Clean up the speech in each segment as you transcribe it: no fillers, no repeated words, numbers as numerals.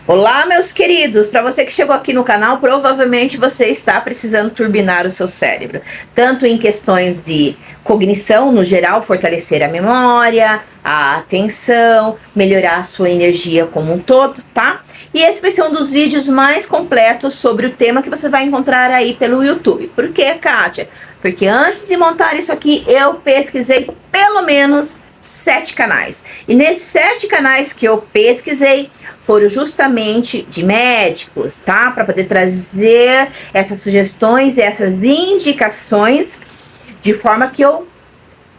Olá, meus queridos! Para você que chegou aqui no canal, provavelmente você está precisando turbinar o seu cérebro, tanto em questões de cognição no geral, fortalecer a memória, a atenção, melhorar a sua energia como um todo, tá? E esse vai ser um dos vídeos mais completos sobre o tema que você vai encontrar aí pelo YouTube. Por quê, Kátia? Porque antes de montar isso aqui, eu pesquisei pelo menos 7 canais. E nesses 7 canais que eu pesquisei foram justamente de médicos, tá? Para poder trazer essas sugestões e essas indicações de forma que eu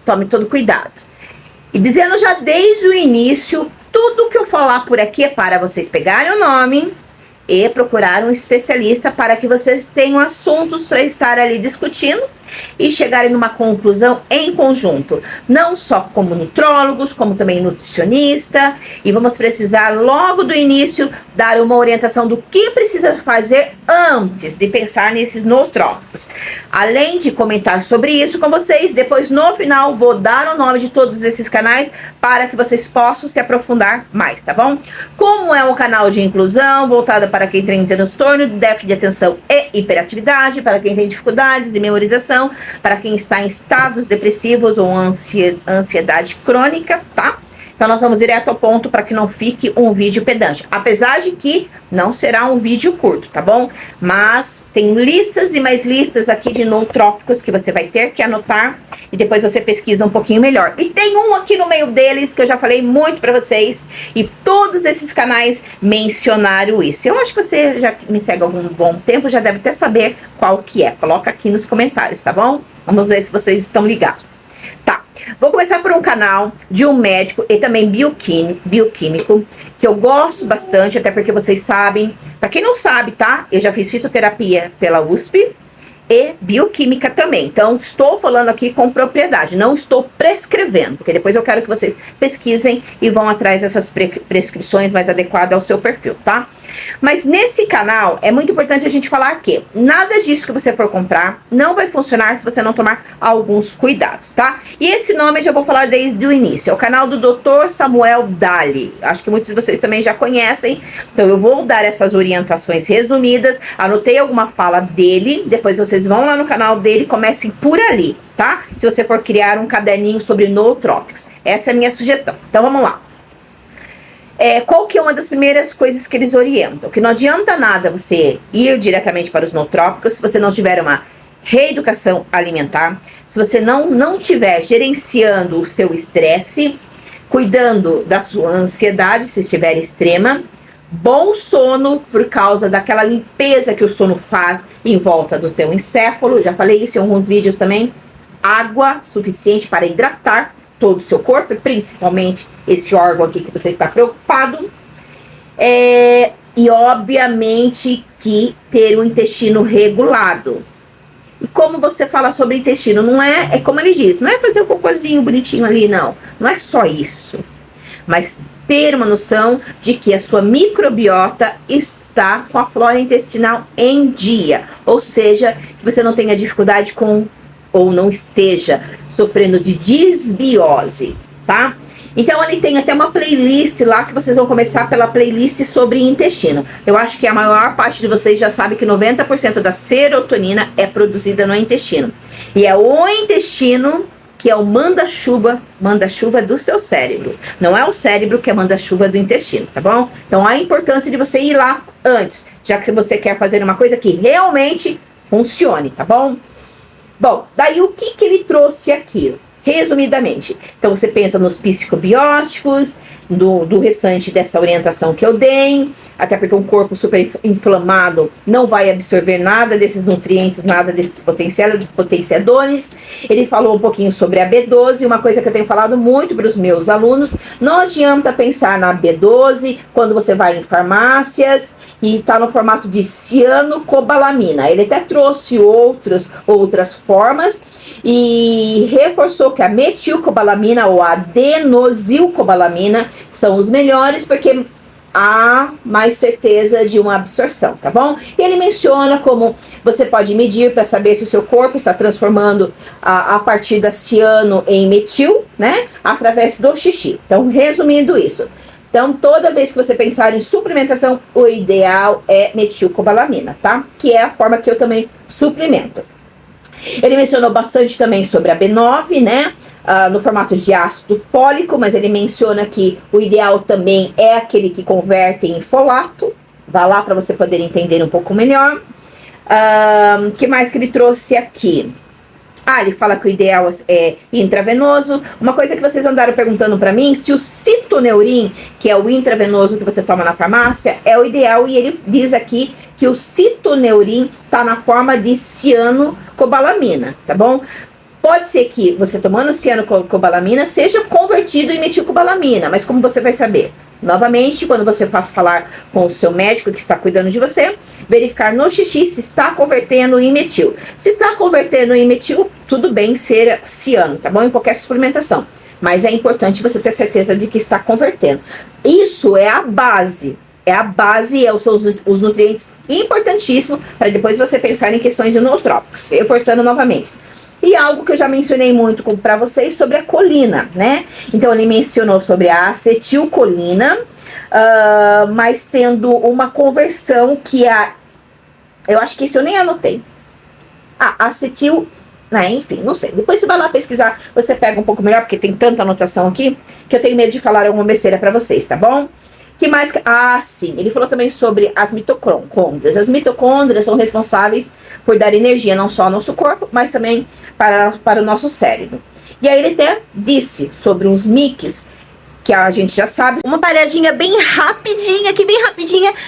tome todo cuidado. E dizendo já desde o início, tudo que eu falar por aqui é para vocês pegarem o nome e procurar um especialista para que vocês tenham assuntos para estar ali discutindo e chegarem numa conclusão em conjunto, não só como nutrólogos, como também nutricionista, e vamos precisar logo do início dar uma orientação do que precisa fazer antes de pensar nesses nootrópicos. Além de comentar sobre isso com vocês, depois no final vou dar o nome de todos esses canais para que vocês possam se aprofundar mais, tá bom? Como é um canal de inclusão, voltado para quem tem transtorno, déficit de atenção e hiperatividade, para quem tem dificuldades de memorização, para quem está em estados depressivos ou ansiedade crônica, tá? Então nós vamos direto ao ponto para que não fique um vídeo pedante. Apesar de que não será um vídeo curto, tá bom? Mas tem listas e mais listas aqui de nootrópicos que você vai ter que anotar e depois você pesquisa um pouquinho melhor. E tem um aqui no meio deles que eu já falei muito para vocês e todos esses canais mencionaram isso. Eu acho que você já me segue há algum bom tempo, já deve até saber qual que é. Coloca aqui nos comentários, tá bom? Vamos ver se vocês estão ligados. Tá, vou começar por um canal de um médico e também bioquímico, que eu gosto bastante, até porque vocês sabem, para quem não sabe, tá? Eu já fiz fitoterapia pela USP e bioquímica também, então estou falando aqui com propriedade, não estou prescrevendo, porque depois eu quero que vocês pesquisem e vão atrás dessas prescrições mais adequadas ao seu perfil, tá? Mas nesse canal é muito importante a gente falar que nada disso que você for comprar não vai funcionar se você não tomar alguns cuidados, tá? E esse nome eu já vou falar desde o início, é o canal do Dr. Samuel Dali, acho que muitos de vocês também já conhecem, então eu vou dar essas orientações resumidas, anotei alguma fala dele, depois vocês vão lá no canal dele e comecem por ali, tá? Se você for criar um caderninho sobre nootrópicos. Essa é a minha sugestão. Então, vamos lá. Qual que é uma das primeiras coisas que eles orientam? Que não adianta nada você ir diretamente para os nootrópicos se você não tiver uma reeducação alimentar, se você não estiver gerenciando o seu estresse, cuidando da sua ansiedade, se estiver extrema, bom sono por causa daquela limpeza que o sono faz em volta do teu encéfalo, já falei isso em alguns vídeos também, água suficiente para hidratar todo o seu corpo, principalmente esse órgão aqui que você está preocupado, e obviamente que ter um intestino regulado. E como você fala sobre intestino, não é como ele diz, não é fazer um cocôzinho bonitinho ali, não é só isso, mas ter uma noção de que a sua microbiota está com a flora intestinal em dia, ou seja, que você não tenha dificuldade com, ou não esteja sofrendo de disbiose, tá? Então ali tem até uma playlist lá que vocês vão começar pela playlist sobre intestino. Eu acho que a maior parte de vocês já sabe que 90% da serotonina é produzida no intestino. E é o intestino que é o manda-chuva do seu cérebro. Não é o cérebro que é manda-chuva do intestino, tá bom? Então, a importância de você ir lá antes, já que você quer fazer uma coisa que realmente funcione, tá bom? Bom, daí o que ele trouxe aqui? Resumidamente, então você pensa nos psicobióticos, do restante dessa orientação que eu dei, até porque um corpo super inflamado não vai absorver nada desses nutrientes, nada desses potenciadores. Ele falou um pouquinho sobre a B12, uma coisa que eu tenho falado muito para os meus alunos, não adianta pensar na B12 quando você vai em farmácias e está no formato de cianocobalamina. Ele até trouxe outras formas, e reforçou que a metilcobalamina ou a adenosylcobalamina são os melhores porque há mais certeza de uma absorção, tá bom? E ele menciona como você pode medir para saber se o seu corpo está transformando a partir da ciano em metil, né? Através do xixi. Então, resumindo isso, Então, toda vez que você pensar em suplementação, o ideal é metilcobalamina, tá? Que é a forma que eu também suplemento. Ele mencionou bastante também sobre a B9, né? No formato de ácido fólico, mas ele menciona que o ideal também é aquele que converte em folato. Vá lá para você poder entender um pouco melhor. Que mais que ele trouxe aqui? Ele fala que o ideal é intravenoso. Uma coisa que vocês andaram perguntando para mim, se o citoneurin, que é o intravenoso que você toma na farmácia, é o ideal. E ele diz aqui que o citoneurin tá na forma de cianocobalamina, tá bom? Pode ser que você tomando cianocobalamina seja convertido em metilcobalamina, mas como você vai saber? Novamente, quando você passa a falar com o seu médico que está cuidando de você, verificar no xixi se está convertendo em metil. Se está convertendo em metil, tudo bem ser ciano, tá bom? Em qualquer suplementação. Mas é importante você ter certeza de que está convertendo. Isso é a base. São os nutrientes importantíssimos para depois você pensar em questões de nootrópicos. Reforçando novamente. E algo que eu já mencionei muito para vocês sobre a colina, né? Então, ele mencionou sobre a acetilcolina, mas tendo uma conversão que eu acho que isso eu nem anotei. Acetil... enfim, não sei. Depois você vai lá pesquisar, você pega um pouco melhor, porque tem tanta anotação aqui, que eu tenho medo de falar alguma besteira para vocês, tá bom? Que mais? Sim, ele falou também sobre as mitocôndrias. As mitocôndrias são responsáveis por dar energia não só ao nosso corpo, mas também para o nosso cérebro. E aí ele até disse sobre os MICs, que a gente já sabe. Uma paradinha bem rapidinha,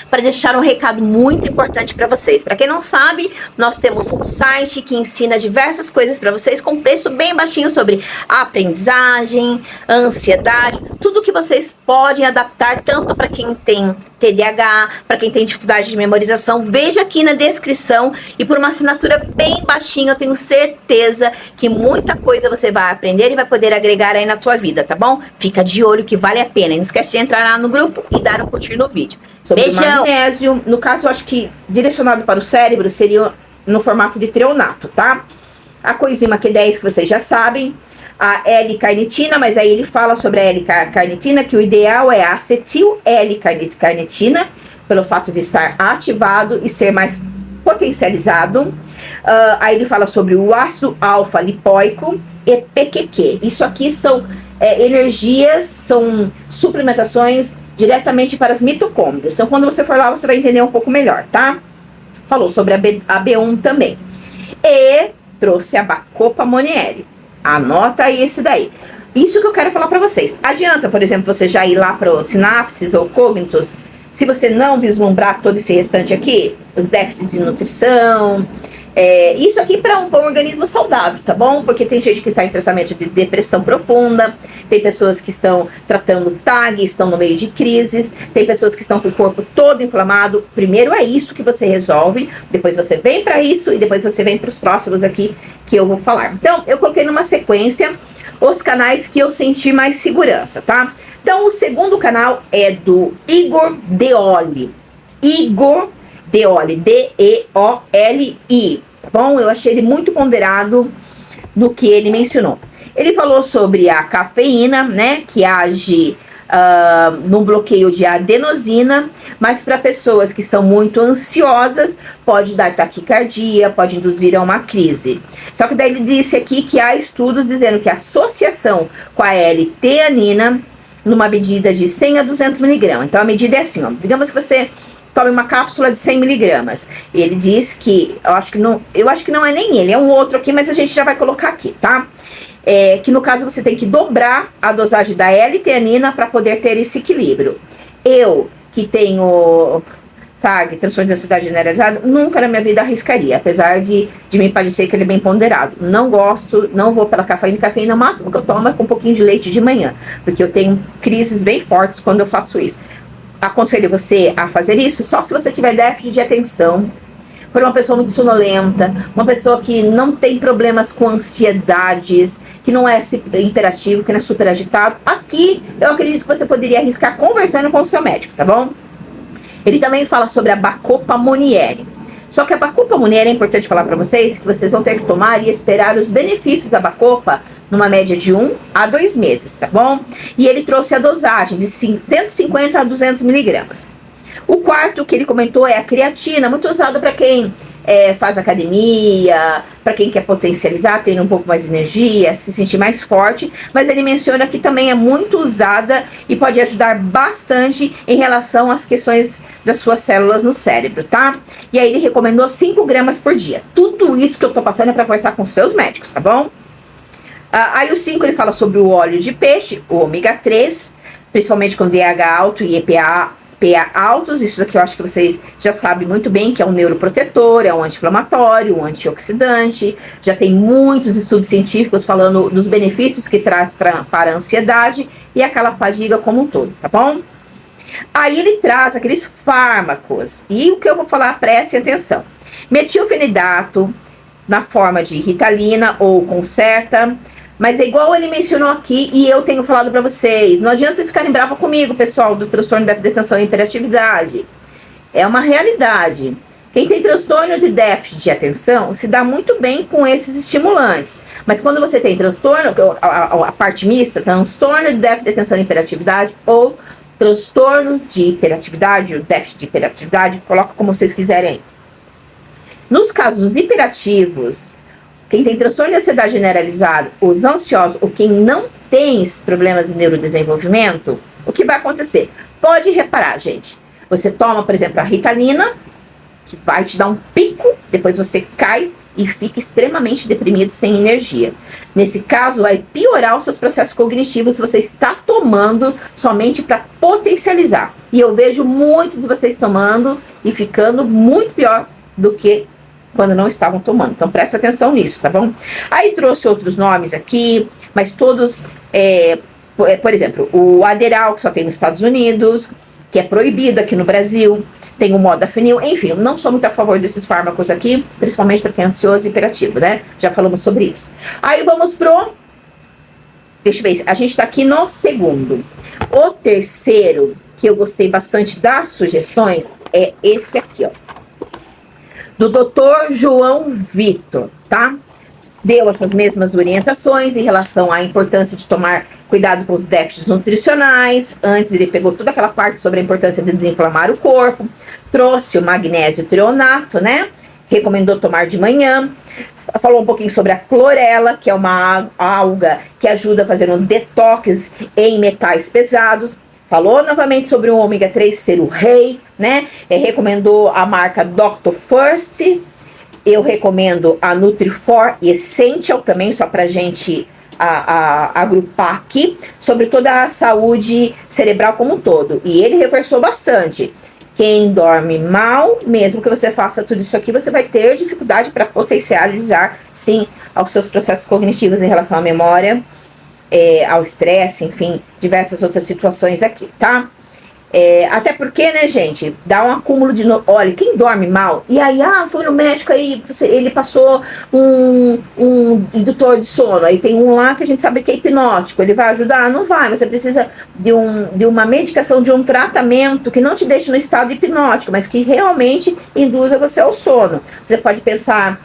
para deixar um recado muito importante para vocês. Para quem não sabe, nós temos um site que ensina diversas coisas para vocês com preço bem baixinho sobre aprendizagem, ansiedade, tudo que vocês podem adaptar tanto para quem tem TDAH, para quem tem dificuldade de memorização. Veja aqui na descrição e por uma assinatura bem baixinha, eu tenho certeza que muita coisa você vai aprender e vai poder agregar aí na tua vida, tá bom? Fica de olho que vale a pena. E não esquece de entrar lá no grupo e dar um curtir no vídeo. Sobre beijão! O magnésio, no caso, eu acho que direcionado para o cérebro seria no formato de treonato, tá? A coenzima Q10 que vocês já sabem. A L-carnitina, mas aí ele fala sobre a L-carnitina, que o ideal é a acetil-L-carnitina, pelo fato de estar ativado e ser mais potencializado. Aí ele fala sobre o ácido alfa-lipoico e PQQ. Isso aqui são energias, são suplementações diretamente para as mitocôndrias. Então, quando você for lá, você vai entender um pouco melhor, tá? Falou sobre a B1 também. E trouxe a Bacopa Monnieri. Anota aí esse daí. Isso que eu quero falar para vocês. Adianta, por exemplo, você já ir lá para o sinapses ou cognitos, se você não vislumbrar todo esse restante aqui, os déficits de nutrição, isso aqui para um organismo saudável, tá bom? Porque tem gente que está em tratamento de depressão profunda, tem pessoas que estão tratando TAG, estão no meio de crises, tem pessoas que estão com o corpo todo inflamado. Primeiro é isso que você resolve, depois você vem para isso e depois você vem para os próximos aqui que eu vou falar. Então, eu coloquei numa sequência os canais que eu senti mais segurança, tá? Então, o segundo canal é do Igor Deoli. Igor Deoli, D-E-O-L-I, tá bom? Eu achei ele muito ponderado no que ele mencionou. Ele falou sobre a cafeína, né, que age no bloqueio de adenosina, mas para pessoas que são muito ansiosas, pode dar taquicardia, pode induzir a uma crise. Só que daí ele disse aqui que há estudos dizendo que a associação com a L-teanina, numa medida de 100 a 200 miligramas. Então a medida é assim, ó, digamos que você tome uma cápsula de 100 miligramas. E ele diz que, eu acho que não é nem ele, é um outro aqui, mas a gente já vai colocar aqui, tá? Que no caso você tem que dobrar a dosagem da L-teanina para poder ter esse equilíbrio. Eu, que tenho TAG, transtorno de ansiedade generalizada, nunca na minha vida arriscaria, apesar de me parecer que ele é bem ponderado. Não gosto, não vou pela cafeína. Cafeína, o máximo que eu tomo é com um pouquinho de leite de manhã, porque eu tenho crises bem fortes quando eu faço isso. Aconselho você a fazer isso só se você tiver déficit de atenção, for uma pessoa muito sonolenta, uma pessoa que não tem problemas com ansiedades, que não é hiperativo, que não é super agitado. Aqui eu acredito que você poderia arriscar conversando com o seu médico, tá bom? Ele também fala sobre a Bacopa Monnieri. Só que a Bacopa Monnieri é importante falar para vocês que vocês vão ter que tomar e esperar os benefícios da Bacopa numa média de 1 a 2 meses, tá bom? E ele trouxe a dosagem de 150 a 200 miligramas. O quarto que ele comentou é a creatina, muito usada para quem faz academia, para quem quer potencializar, ter um pouco mais de energia, se sentir mais forte, mas ele menciona que também é muito usada e pode ajudar bastante em relação às questões das suas células no cérebro, tá? E aí ele recomendou 5 gramas por dia. Tudo isso que eu tô passando é para conversar com seus médicos, tá bom? Aí o 5 ele fala sobre o óleo de peixe, o ômega 3, principalmente com DHA alto e EPA altos. Isso aqui eu acho que vocês já sabem muito bem que é um neuroprotetor, é um anti-inflamatório, um antioxidante. Já tem muitos estudos científicos falando dos benefícios que traz para a ansiedade e aquela fadiga como um todo, tá bom? Aí ele traz aqueles fármacos, e o que eu vou falar, preste atenção. Metilfenidato, na forma de Ritalina ou Concerta, mas é igual ele mencionou aqui e eu tenho falado para vocês. Não adianta vocês ficarem bravos comigo, pessoal, do transtorno de déficit de atenção e hiperatividade. É uma realidade. Quem tem transtorno de déficit de atenção se dá muito bem com esses estimulantes. Mas quando você tem transtorno, a parte mista, transtorno de déficit de atenção e hiperatividade ou transtorno de hiperatividade, ou déficit de hiperatividade, coloca como vocês quiserem. Nos casos hiperativos, quem tem transtorno de ansiedade generalizada, os ansiosos, ou quem não tem esses problemas de neurodesenvolvimento, o que vai acontecer? Pode reparar, gente. Você toma, por exemplo, a Ritalina, que vai te dar um pico, depois você cai e fica extremamente deprimido, sem energia. Nesse caso, vai piorar os seus processos cognitivos se você está tomando somente para potencializar. E eu vejo muitos de vocês tomando e ficando muito pior do que quando não estavam tomando. Então presta atenção nisso, tá bom? Aí trouxe outros nomes aqui, mas todos, por exemplo, o Adderall, que só tem nos Estados Unidos, que é proibido aqui no Brasil, tem o Modafinil, enfim, eu não sou muito a favor desses fármacos aqui, principalmente para quem é ansioso e hiperativo, né? Já falamos sobre isso. Aí vamos pro... Deixa eu ver, a gente tá aqui no segundo. O terceiro, que eu gostei bastante das sugestões, é esse aqui, ó. Do Dr. João Vitor, tá? Deu essas mesmas orientações em relação à importância de tomar cuidado com os déficits nutricionais. Antes ele pegou toda aquela parte sobre a importância de desinflamar o corpo. Trouxe o magnésio treonato, né? Recomendou tomar de manhã. Falou um pouquinho sobre a clorela, que é uma alga que ajuda a fazer um detox em metais pesados. Falou novamente sobre o ômega 3 ser o rei, né? Recomendou a marca Dr. First. Eu recomendo a Nutrifor Essential também, só pra gente agrupar aqui, sobre toda a saúde cerebral como um todo. E ele reforçou bastante. Quem dorme mal, mesmo que você faça tudo isso aqui, você vai ter dificuldade para potencializar, sim, aos seus processos cognitivos em relação à memória, ao estresse, enfim, diversas outras situações aqui, tá? Até porque, né, gente, dá um acúmulo de... Olha, quem dorme mal, e aí, foi no médico, aí ele passou um indutor de sono, aí tem um lá que a gente sabe que é hipnótico, ele vai ajudar? Não vai, você precisa de uma medicação, de um tratamento que não te deixe no estado hipnótico, mas que realmente induza você ao sono. Você pode pensar...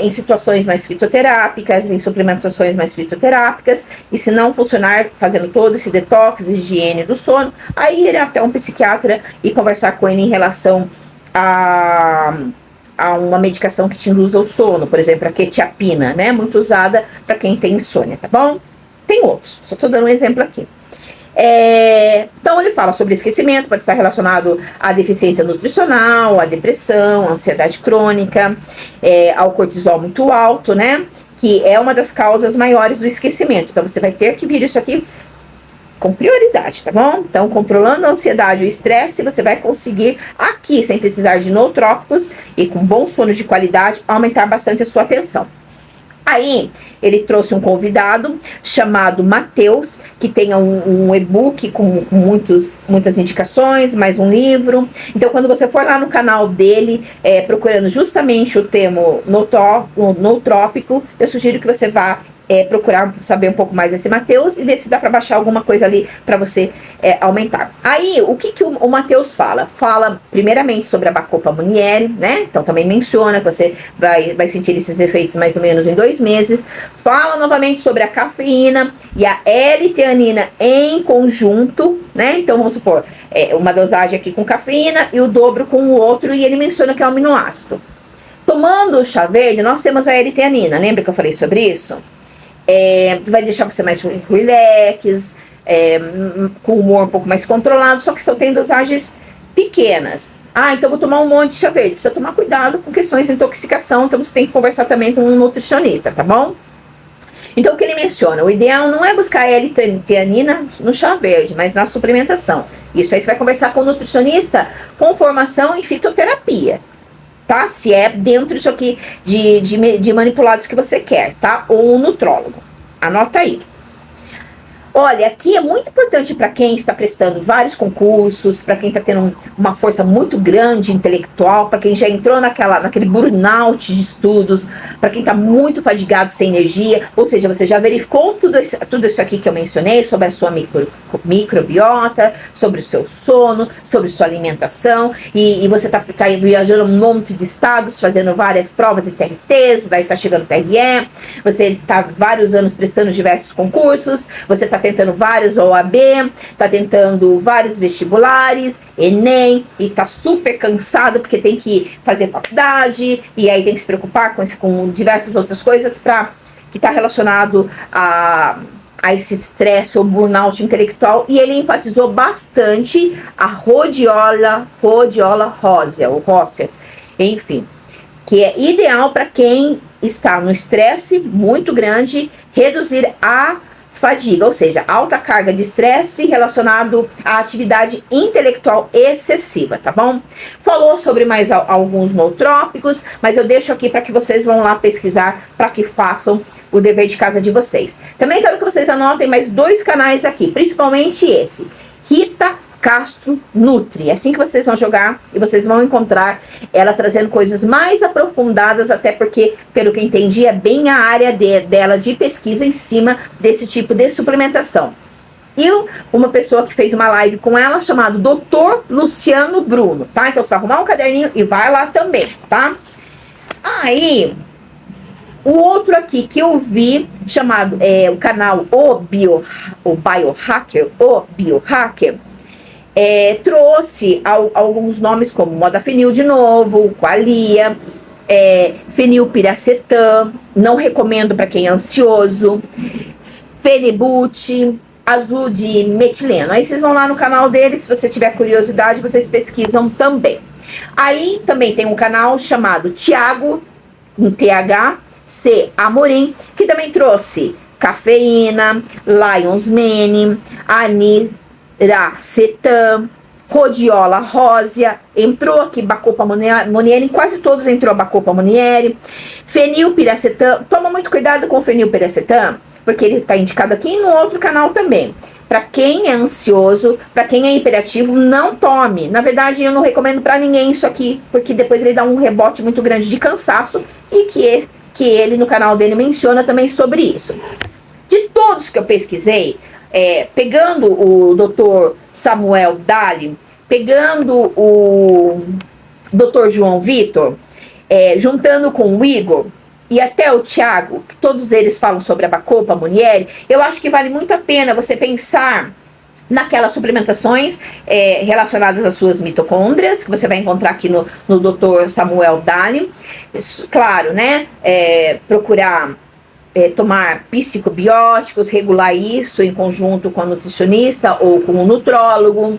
em situações mais fitoterápicas, em suplementações mais fitoterápicas, e se não funcionar, fazendo todo esse detox, higiene do sono, aí ir até um psiquiatra e conversar com ele em relação a uma medicação que te induza ao sono, por exemplo, a quetiapina, né, muito usada para quem tem insônia, tá bom? Tem outros, só estou dando um exemplo aqui. Então ele fala sobre esquecimento, pode estar relacionado à deficiência nutricional, à depressão, à ansiedade crônica, ao cortisol muito alto, né? Que é uma das causas maiores do esquecimento. Então você vai ter que vir isso aqui com prioridade, tá bom? Então, controlando a ansiedade e o estresse, você vai conseguir aqui, sem precisar de nootrópicos e com bom sono de qualidade, aumentar bastante a sua atenção. Aí, ele trouxe um convidado chamado Matheus, que tem um e-book com muitas indicações, mais um livro. Então, quando você for lá no canal dele, procurando justamente o termo nootrópico, eu sugiro que você vá procurar saber um pouco mais desse Matheus e ver se dá para baixar alguma coisa ali para você aumentar. Aí, o que o Matheus fala? Fala primeiramente sobre a Bacopa Munieri, né? Então também menciona que você vai sentir esses efeitos mais ou menos em 2 meses. Fala novamente sobre a cafeína e a L-teanina em conjunto, né? Então vamos supor, uma dosagem aqui com cafeína e o dobro com o outro, e ele menciona que é um aminoácido. Tomando o chá verde, nós temos a L-teanina, lembra que eu falei sobre isso? Vai deixar você mais relax, com o humor um pouco mais controlado, só que só tem dosagens pequenas. Então vou tomar um monte de chá verde. Precisa tomar cuidado com questões de intoxicação, então você tem que conversar também com um nutricionista, tá bom? Então o que ele menciona, o ideal não é buscar L-teanina no chá verde, mas na suplementação. Isso aí você vai conversar com o nutricionista com formação em fitoterapia, tá? Se é dentro disso aqui de manipulados que você quer, tá? Ou um nutrólogo. Anota aí. Olha, aqui é muito importante para quem está prestando vários concursos, para quem está tendo uma força muito grande intelectual, para quem já entrou naquele burnout de estudos, para quem está muito fadigado, sem energia, ou seja, você já verificou tudo isso aqui que eu mencionei, sobre a sua microbiota, sobre o seu sono, sobre sua alimentação, e você está viajando um monte de estados, fazendo várias provas e TRTs, vai estar chegando TRE, você está vários anos prestando diversos concursos, você está tentando vários OAB, tá tentando vários vestibulares, Enem, e tá super cansado porque tem que fazer faculdade, e aí tem que se preocupar com diversas outras coisas que tá relacionado a esse estresse ou burnout intelectual, e ele enfatizou bastante a rhodiola rósea, ou rósea, enfim, que é ideal para quem está no estresse muito grande, reduzir a fadiga, ou seja, alta carga de estresse relacionado à atividade intelectual excessiva, tá bom? Falou sobre mais alguns nootrópicos, mas eu deixo aqui para que vocês vão lá pesquisar, para que façam o dever de casa de vocês. Também quero que vocês anotem mais 2 canais aqui, principalmente esse, Rita Castro Nutri. É assim que vocês vão jogar e vocês vão encontrar ela trazendo coisas mais aprofundadas, até porque, pelo que eu entendi, é bem a área dela de pesquisa em cima desse tipo de suplementação. E uma pessoa que fez uma live com ela, chamado Dr. Luciano Bruno, tá? Então você vai arrumar um caderninho e vai lá também, tá? Aí, o outro aqui que eu vi, chamado o canal Biohacker, trouxe alguns nomes como Modafinil de novo, Qualia, fenilpiracetam, não recomendo para quem é ansioso, Fenibut, azul de metileno. Aí vocês vão lá no canal dele, se você tiver curiosidade, vocês pesquisam também. Aí também tem um canal chamado Thiago, um THC Amorim, que também trouxe cafeína, Lion's Mane, Aniracetam, Rhodiola rósea, entrou aqui Bacopa Munieri, quase todos entrou Bacopa Munieri, fenilpiracetam, toma muito cuidado com o fenilpiracetam, porque ele está indicado aqui no outro canal também. Para quem é ansioso, para quem é hiperativo, não tome. Na verdade, eu não recomendo para ninguém isso aqui, porque depois ele dá um rebote muito grande de cansaço, e que ele no canal dele menciona também sobre isso. De todos que eu pesquisei, pegando o Dr. Samuel Dali, pegando o Dr. João Vitor, juntando com o Igor e até o Thiago, que todos eles falam sobre a Bacopa Munieri, eu acho que vale muito a pena você pensar naquelas suplementações relacionadas às suas mitocôndrias, que você vai encontrar aqui no Dr. Samuel Dali. Claro, né? Procurar tomar psicobióticos, regular isso em conjunto com a nutricionista ou com o nutrólogo,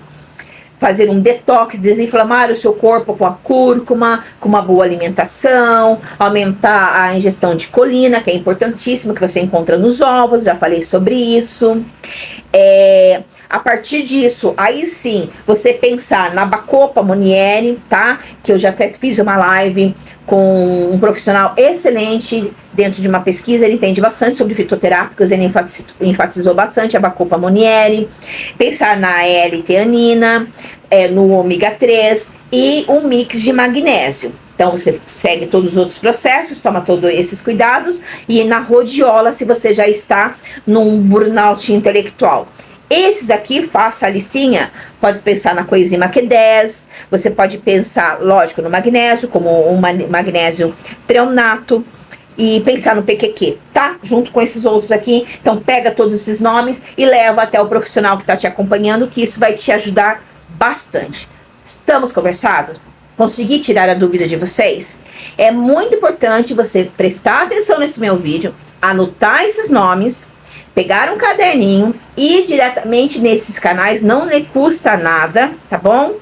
fazer um detox, desinflamar o seu corpo com a cúrcuma, com uma boa alimentação, aumentar a ingestão de colina, que é importantíssimo, que você encontra nos ovos, já falei sobre isso. A partir disso, aí sim, você pensar na Bacopa Munieri, tá? Que eu já até fiz uma live com um profissional excelente dentro de uma pesquisa, ele entende bastante sobre fitoterápicos, ele enfatizou bastante a Bacopa Munieri. Pensar na L-teanina, no ômega 3 e um mix de magnésio. Então você segue todos os outros processos, toma todos esses cuidados, e na rodiola se você já está num burnout intelectual. Esses aqui, faça a listinha, pode pensar na coenzima Q10, você pode pensar, lógico, no magnésio, como um magnésio treonato, e pensar no PQQ, tá? Junto com esses outros aqui. Então pega todos esses nomes e leva até o profissional que está te acompanhando, que isso vai te ajudar bastante. Estamos conversados? Consegui tirar a dúvida de vocês? É muito importante você prestar atenção nesse meu vídeo, anotar esses nomes, pegar um caderninho e ir diretamente nesses canais, não lhe custa nada, tá bom?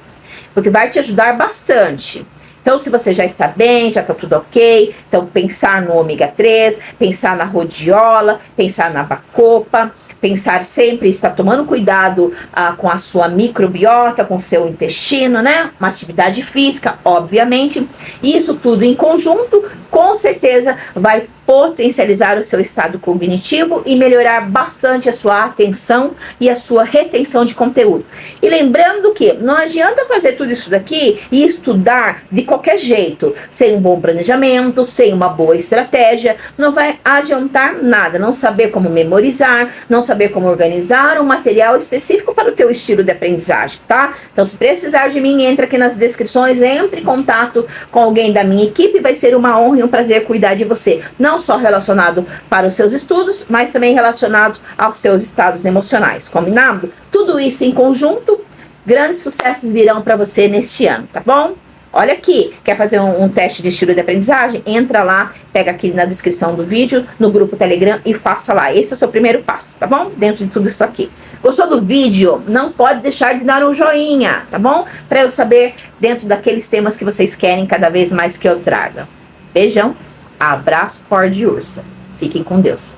Porque vai te ajudar bastante. Então, se você já está bem, já está tudo ok, então pensar no ômega 3, pensar na rhodiola, pensar na bacopa, pensar sempre, estar tomando cuidado com a sua microbiota, com o seu intestino, né? Uma atividade física, obviamente. Isso tudo em conjunto, com certeza, vai potencializar o seu estado cognitivo e melhorar bastante a sua atenção e a sua retenção de conteúdo. E lembrando que não adianta fazer tudo isso daqui e estudar de qualquer jeito, sem um bom planejamento, sem uma boa estratégia, não vai adiantar nada, não saber como memorizar, não saber como organizar um material específico para o teu estilo de aprendizagem, tá? Então, se precisar de mim, entra aqui nas descrições, entre em contato com alguém da minha equipe, vai ser uma honra e um prazer cuidar de você. Não só relacionado para os seus estudos, mas também relacionado aos seus estados emocionais, combinado? Tudo isso em conjunto, grandes sucessos virão para você neste ano, tá bom? Olha aqui, quer fazer um teste de estilo de aprendizagem? Entra lá, pega aqui na descrição do vídeo, no grupo Telegram e faça lá. Esse é o seu primeiro passo, tá bom? Dentro de tudo isso aqui. Gostou do vídeo? Não pode deixar de dar um joinha, tá bom? Para eu saber dentro daqueles temas que vocês querem cada vez mais que eu traga. Beijão, abraço, Ford Ursa. Fiquem com Deus.